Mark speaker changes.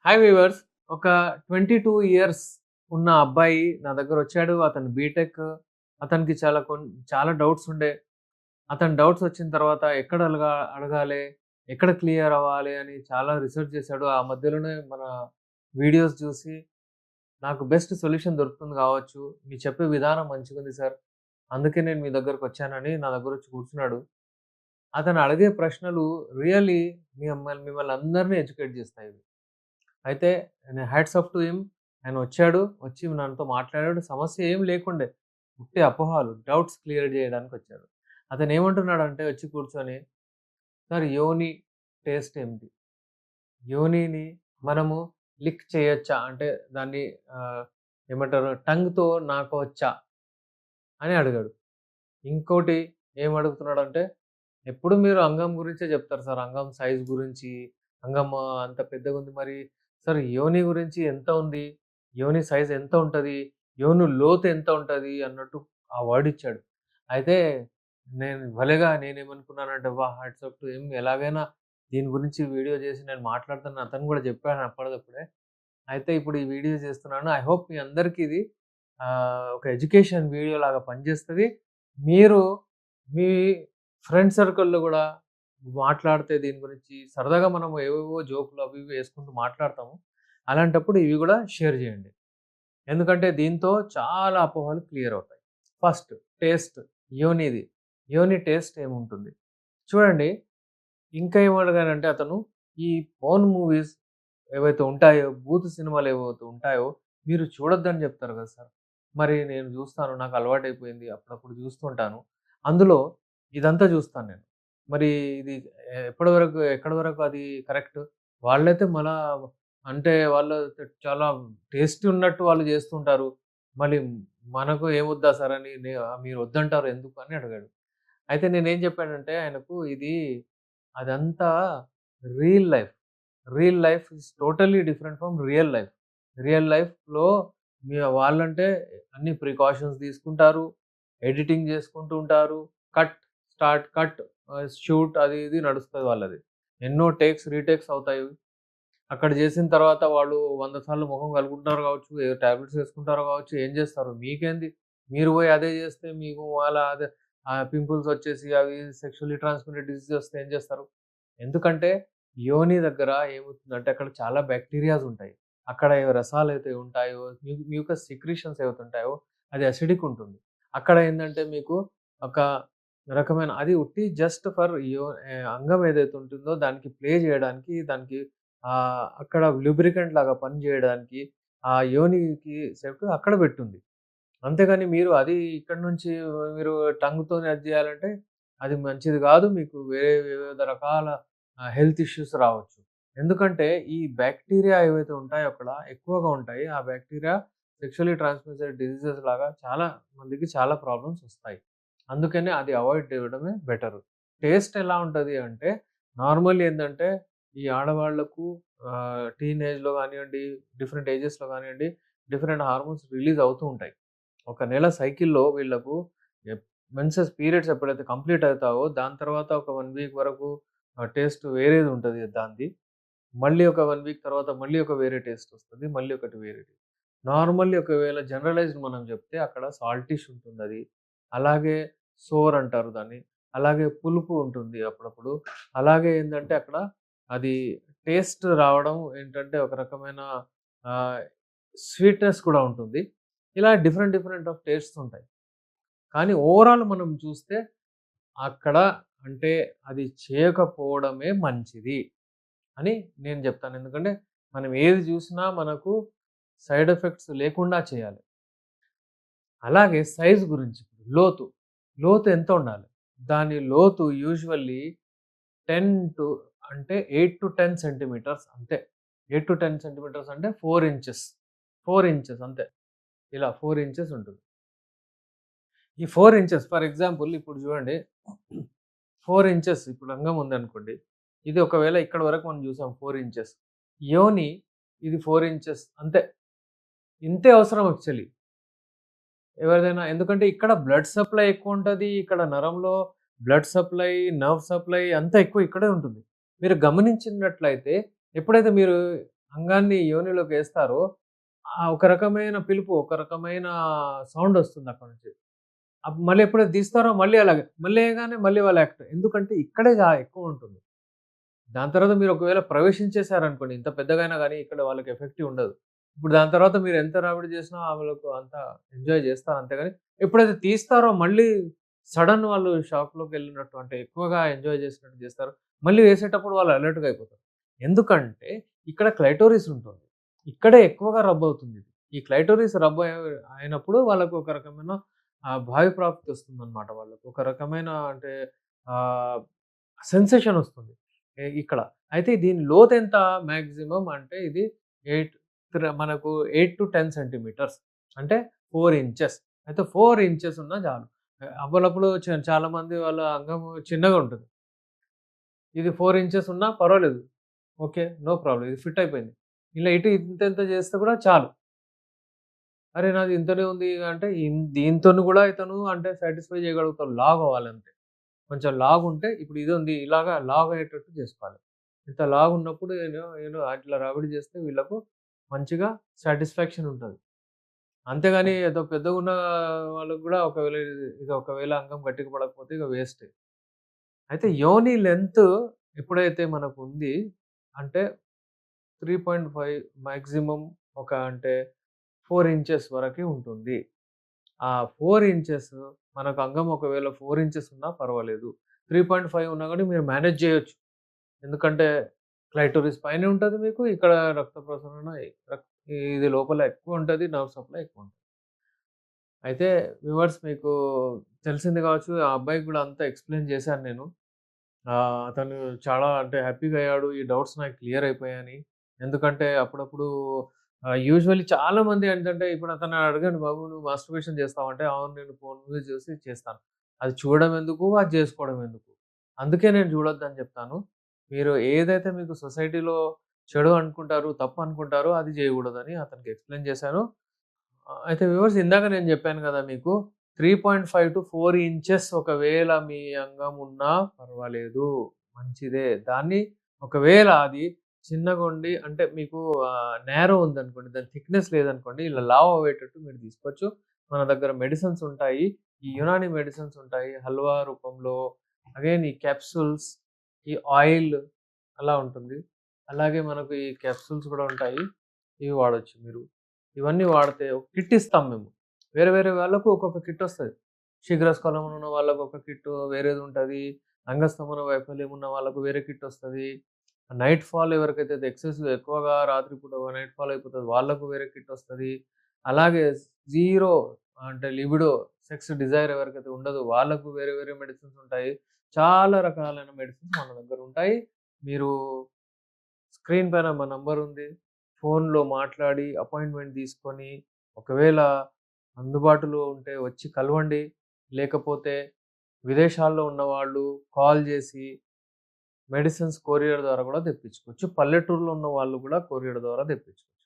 Speaker 1: Hi weavers. ఒక 22 years ఉన్న అబ్బాయి నా దగ్గరొచ్చాడు. అతను బీటెక్. అతనికి చాలా డౌట్స్ ఉండే. అతని డౌట్స్ వచ్చిన తర్వాత ఎక్కడ అడగాలి, ఎక్కడ క్లియర్ అవ్వాలి అని చాలా రిసర్చ్ చేశాడు. ఆ మధ్యలోనే మన వీడియోస్ చూసి నాకు బెస్ట్ సొల్యూషన్ దొరుకుతుంది కావచ్చు. మీరు చెప్పే విధానం మంచిగుంది సార్. అందుకే నేను మీ దగ్గరకొచ్చానని నా దగ్గరొచ్చి కూర్చున్నాడు. అతను అడిగే ప్రశ్నలు రియల్లీ మిమ్మల్ని అందరిని ఎడ్యుకేట్ చేస్తాయి. అయితే హ్యాట్స్ ఆఫ్ టు హిమ్. ఆయన వచ్చాడు. వచ్చి నాతో మాట్లాడాడు. సమస్య ఏం లేకుండే. ఉట్టి అపోహలు, డౌట్స్ క్లియర్ చేయడానికొచ్చాడు. అతనేమంటున్నాడంటే వచ్చి కూర్చొని, "సార్ యోని టేస్ట్ ఏమిటి? యోనిని మనము లిక్ చేయొచ్చా? అంటే దాన్ని ఏమంటారు టంగ్‌తో నాకవచ్చా?" అని అడిగాడు. ఇంకోటి ఏమడుగుతున్నాడంటే, ఎప్పుడు మీరు అంగం గురించే చెప్తారు సార్. అంగం సైజ్ గురించి, అంగం అంత పెద్దగుంది మరి సార్ యోని గురించి ఎంత ఉంది? యోని సైజ్ ఎంత ఉంటది? యోని లోతు ఎంత ఉంటది? అన్నట్టు ఆ వర్డ్ ఇచ్చాడు. అయితే నేనేమనుకున్నానంటే అబ్బా! హాట్స్ ఆఫ్ టు హిమ్ ఎలాగైనా దీని గురించి వీడియో చేసి నేను మాట్లాడతానని అతను కూడా చెప్పాడు అప్పటిదప్పుడే. అయితే ఇప్పుడు ఈ వీడియో చేస్తున్నాను. ఐ హోప్ మీ అందరికి ఇది ఒక ఎడ్యుకేషన్ వీడియో లాగా పనిచేస్తది. మీరు మీ ఫ్రెండ్ సర్కిల్‌లో గూడా మాట్లాడితే దీని గురించి సరదాగా మనం ఏవేవో జోకులు అవి ఇవి యేసుకుంటూ మాట్లాడతాము. అలాంటప్పుడు ఇవి గూడా షేర్ జేయండి. ఎందుకంటే దీంతో చాలా అపోహలు క్లియర్ అవుతాయి. ఫస్ట్ టేస్ట్ యోనిది. యోని టేస్ట్ ఏముంటుంది? చూడండి ఇంకా ఏమడిగాడంటే అతను ఈ పోర్న్ మూవీస్ ఏవైతే ఉంటాయో, బూతు సినిమాలు ఏవైతే ఉంటాయో మీరు చూడొద్దని జెప్తారు గదా సార్! మరి నేను జూస్తాను. నాకు అలవాటయిపోయింది. అప్పుడప్పుడు జూస్తుంటాను. అందులో ఇదంతా జూస్తాను నేను. మరి ఇది ఎక్కడి వరకు అది కరెక్ట్? వాళ్ళైతే అంటే వాళ్ళు చాలా టేస్టీ ఉన్నట్టు వాళ్ళు జేస్తుంటారు. మళ్ళీ మనకు ఏమొద్దా సార్ అని మీరు వద్దంటారు ఎందుకు అని అడిగాడు. అయితే నేనేం జెప్పానంటే ఆయనకు అదంతా real life. Real life is totally different from real life. Real లైఫ్‌లో వాళ్ళంటే అన్ని ప్రికాషన్స్ తీసుకుంటారు. ఎడిటింగ్ చేసుకుంటూ ఉంటారు. కట్, స్టార్ట్, కట్, షూట్ అది ఇది నడుస్తది వాళ్ళది. ఎన్నో టేక్స్, రీటేక్స్ అవుతాయి. అక్కడ చేసిన తర్వాత వాళ్ళు 100 సార్లు మొహం కడుక్కుంటారు కావచ్చు, ఏ టాబ్లెట్స్ ఏసుకుంటారో కావచ్చు, ఏం చేస్తారో మీకేంది? మీరు పోయి అదే చేస్తే మీకు మళ్ళా అదే పింపుల్స్ వచ్చేసి అవి సెక్షువల్లీ ట్రాన్స్‌మిటెడ్ డిసీజ్ వస్తే ఏం చేస్తారు? ఎందుకంటే యోని దగ్గర ఏమవుతుందంటే అక్కడ చాలా బాక్టీరియాస్ ఉంటాయి. అక్కడ ఏ రసాలైతే ఉంటాయో, మ్యూకస్ సెక్రీషన్స్ ఏవైతే ఉంటాయో అది అసిడిక్ ఉంటుంది. అక్కడ ఏందంటే మీకు ఒక రకమైన అది ఉట్టి జస్ట్ ఫర్ అంగం ఏదైతే ఉంటుందో దానికి ప్లే చేయడానికి దానికి అక్కడ లూబ్రికంట్ లాగా పనిచేయడానికి ఆ యోనికి సెట్ అక్కడ పెట్టుంది. అంతేగాని మీరు అది ఇక్కడి నుంచి మీరు టంగ్‌తోని అది జేయాలంటే అది మంచిది గాదు. మీకు వివిధ రకాల హెల్త్ ఇష్యూస్ రావచ్చు. ఎందుకంటే ఈ బాక్టీరియా ఏవైతే ఉంటాయో అక్కడ ఎక్కువగా ఉంటాయి. ఆ బాక్టీరియా సెక్షువల్లీ ట్రాన్స్‌మిటెడ్ డిసీజెస్ లాగా చాలా మందికి చాలా ప్రాబ్లమ్స్ ఒస్తాయి. అందుకనే అది అవాయిడ్ జేయడమే బెటరు. టేస్ట్ ఎలా ఉంటది అంటే నార్మల్ ఏందంటే ఈ ఆడవాళ్ళకు టీనేజ్‌లో గానియండి, డిఫరెంట్ ఏజెస్‌లో గానియండి, డిఫరెంట్ హార్మోన్స్ రిలీజ్ అవుతూ ఉంటాయి. ఒక నెల సైకిల్‌లో వీళ్ళకు ఎప్ మెన్సెస్ పీరియడ్స్ ఎప్పుడైతే కంప్లీట్ అవుతావో, దాని తర్వాత ఒక 1 వీక్ వరకు టేస్ట్ వేరేది ఉంటది దానిది. మళ్ళీ ఒక 1 వీక్ తర్వాత మళ్ళీ ఒక వేరే టేస్ట్ వస్తది. మళ్ళీ ఒకటి వేరేది. నార్మల్లీ ఒకవేళ జనరలైజ్డ్ మనం చెప్తే అక్కడ సాల్టిష్ ఉంటుందది. అలాగే సోర్ అంటారు దాన్ని. అలాగే పులుపు ఉంటుంది అప్పుడప్పుడు. అలాగే ఏందంటే అక్కడ అది టేస్ట్ రావడం ఏంటంటే ఒక రకమైన ఆహ్, స్వీట్‌నెస్ కూడా ఉంటుంది. ఇలా డిఫరెంట్ డిఫరెంట్ ఆఫ్ టేస్ట్స్ ఉంటాయి. కానీ ఓవరాల్ మనం చూస్తే అక్కడ అంటే అది చేయకపోవడమే మంచిది అని నేను జెప్తాను. ఎందుకంటే మనం ఏది జూసినా మనకు సైడ్ ఎఫెక్ట్స్ లేకుండా చేయాలి. అలాగే సైజ్ గురించి లోతు. లోతు ఎంత ఉండాలి? దాని లోతు యూజువల్లీ 10 టు అంటే 8-10 సెంటీమీటర్స్ అంతే. 8-10 సెంటీమీటర్స్ అంటే 4 ఇంచెస్. 4 ఇంచెస్ అంతే. ఇలా 4 ఇంచెస్ ఉంటుంది. ఈ 4 ఇంచెస్ ఫర్ ఎగ్జాంపుల్ ఇప్పుడు చూడండి 4 ఇంచెస్ ఇప్పుడు అంగం ఉందనుకోండి. ఇది ఒకవేళ ఇక్కడి వరకు మనం చూసాం 4 ఇంచెస్. యోని ఇది 4 ఇంచెస్ అంతే. ఇంతే అవసరం యాక్చువల్లీ. ఎవరిదైనా ఎందుకంటే ఇక్కడ బ్లడ్ సప్లై ఎక్కువుంటది. ఇక్కడ నరంలో బ్లడ్ సప్లై, నర్వ్ సప్లై అంతా ఎక్కువ ఇక్కడే ఉంటుంది. మీరు గమనించినట్లయితే ఎప్పుడైతే మీరు అంగాన్ని యోనిలోకేస్తారో ఒక రకమైన పిలుపు, ఒక రకమైన సౌండ్ వస్తుంది అక్కడి నుంచి. మళ్ళీ ఎప్పుడైతే తీస్తారో మళ్ళీ అలాగే. మళ్ళీ ఎయగానే మళ్ళీ వాళ్ళు యాక్ట్. ఎందుకంటే ఇక్కడే ఎక్కువుంటుంది. దాని తర్వాత మీరు ఒకవేళ ప్రవేశించేసారనుకోండి, ఇంత పెద్దగా అయినా గానీ ఇక్కడ వాళ్ళకి ఎఫెక్టివ్ ఉండదు. ఇప్పుడు దాని తర్వాత మీరు ఎంత రాబడి చేసినా వాళ్ళకు అంత ఎంజాయ్ చేస్తారు అంతేగాని, ఎప్పుడైతే తీస్తారో మళ్ళీ సడెన్ వాళ్ళు షాక్‌లోకెళ్ళినట్టు అంటే ఎక్కువగా ఎంజాయ్ చేసినట్టు చేస్తారు. మళ్ళీ వేసేటప్పుడు వాళ్ళు అలర్ట్‌గా అయిపోతారు. ఎందుకంటే ఇక్కడ క్లైటోరిస్ ఉంటుంది. ఇక్కడే ఎక్కువగా రబ్ అవుతుంది. ఈ క్లైటోరిస్ రబ్ అయినప్పుడు వాళ్ళకు ఒక రకమైన భావి ప్రాప్తి వస్తుందన్నమాట వాళ్ళకు. ఒక రకమైన అంటే ఆహ్, సెన్సేషన్ వస్తుంది. ఇక్కడ. అయితే దీని లోతెంత మాక్సిమం అంటే ఇది 8-10 సెంటీమీటర్స్. అంటే 4 ఇంచెస్. అయితే 4 ఇంచెస్ ఉన్నా చాలు. అవ్వలప్పుడు చాలామంది వాళ్ళ అంగం చిన్నగా ఉంటుంది. ఇది 4 ఇంచెస్ ఉన్నా పర్వాలేదు. ఓకే. No problem. ఇది ఫిట్ అయిపోయింది. ఇలా ఇటు ఇంతింత చేస్తే కూడా చాలు. అరే! నాది ఇంతనే ఉంది అంటే దీనితోని కూడా ఇతను అంటే సాటిస్ఫై చేయగలుగుతాడు. లావ్ అవ్వాలంతే. కొంచెం లాగుంటే ఇప్పుడు ఇదుంది. ఇలాగా లావ్ అయ్యేటట్టు చేసుకోవాలి. ఇంత లావున్నప్పుడు అట్లా రాబడి చేస్తే వీళ్ళకు మంచిగా సాటిస్ఫాక్షన్ ఉంటది. అంతేగాని ఏదో పెద్దగున్న వాళ్ళకి గూడా ఒకవేళ అంగం గట్టిగా పడకపోతే ఇక వేస్టే. అయితే యోని లెంత్ ఎప్పుడైతే మనకుంది అంటే 3.5 మాక్సిమం అంటే 4 ఇంచెస్ వరకే ఉంటుంది. ఆ 4 ఇంచెస్ మనకు అంగం ఒకవేళ 4 ఇంచెస్ ఉన్నా పర్వాలేదు. 3.5 ఉన్నా గాని మీరు మేనేజ్ చేయొచ్చు. ఎందుకంటే క్లైటోరిస్ పైనే ఉంటది మీకు. ఇక్కడ రక్త ప్రసరణ రక్ ఇది లోపల ఎక్కువుంటది. నర్వ్ సప్లై ఎక్కువుంటది. అయితే వ్యూవర్స్ మీకు తెలిసింది కావచ్చు. ఆ అబ్బాయికి గూడా అంతా ఎక్స్‌ప్లెయిన్ చేశాను నేను. అతను చాలా అంటే హ్యాపీగా అయ్యాడు. ఈ డౌట్స్ నాకు క్లియర్ అయిపోయాయని. ఎందుకంటే అప్పుడప్పుడు యూజువల్లీ చాలామంది ఏంటంటే ఇప్పుడు అతన్ని అడగండి బాబు నువ్వు మాస్టర్బేషన్ చేస్తావా? అంటే అవును నేను ఫోన్ మీద చూసి చేస్తాను. అది చూడడం ఎందుకు? అది చేసుకోవడం ఎందుకు? అందుకే నేను చూడొద్దని చెప్తాను. మీరు ఏదైతే మీకు సొసైటీలో చెడు అనుకుంటారు, తప్పు అనుకుంటారో అది చేయకూడదని అతనికి ఎక్స్‌ప్లెయిన్ చేశాను. అయితే వ్యూవర్స్ ఇందాక నేను చెప్పాను కదా మీకు 3.5-4 ఇంచెస్ ఒకవేళ మీ అంగం ఉన్నా పర్వాలేదు. మంచిదే. దాన్ని ఒకవేళ అది చిన్నగుండి అంటే మీకు నేరో ఉందనుకోండి, దాని థిక్‌నెస్ లేదనుకోండి, ఇలా లావు అవ్వేటట్టు మీరు తీసుకోవచ్చు. మన దగ్గర మెడిసిన్స్ ఉంటాయి. ఈ యునాని మెడిసిన్స్ ఉంటాయి. హల్వా రూపంలో, అగైన్ ఈ క్యాప్సూల్స్, ఈ ఆయిల్ అలా ఉంటుంది. అలాగే మనకు ఈ క్యాప్సూల్స్ కూడా ఉంటాయి. ఇవి వాడొచ్చు మీరు. ఇవన్నీ వాడితే ఒక కిట్ ఇస్తాం మేము. వేరే వేరే వాళ్ళకు ఒక్కొక్క కిట్ ఒస్తది. శీఘ్రస్ఖలనం ఉన్న వాళ్ళకి ఒక కిట్టు వేరేదుంటది. అంగస్తంభన వైఫల్యం ఉన్న వాళ్ళకు వేరే కిట్ ఒస్తది. నైట్ ఫాల్ ఎవరికైతే ఎక్సెసివ్ ఎక్కువగా రాత్రి పూట నైట్ ఫాల్ అయిపోతది వాళ్ళకు వేరే కిట్ ఒస్తది. అలాగే జీరో అంటే లిబిడో సెక్స్ డిజైర్ ఎవరికైతే ఉండదో వాళ్ళకు వేరే వేరే మెడిసిన్స్ ఉంటాయి. చాలా రకాలైన మెడిసిన్స్ మన దగ్గర ఉంటాయి. మీరు స్క్రీన్ పైన మా నంబర్ ఉంది. ఫోన్‌లో మాట్లాడి అపాయింట్‌మెంట్ తీసుకొని, ఒకవేళ అందుబాటులో ఉంటే వచ్చి కలవండి. లేకపోతే విదేశాల్లో ఉన్నవాళ్ళు కాల్ జేసి మెడిసిన్స్ కొరియర్ ద్వారా గూడా తెప్పించుకోవచ్చు. పల్లెటూరులో ఉన్న వాళ్ళు గూడా కొరియర్ ద్వారా తెప్పించుకోవచ్చు.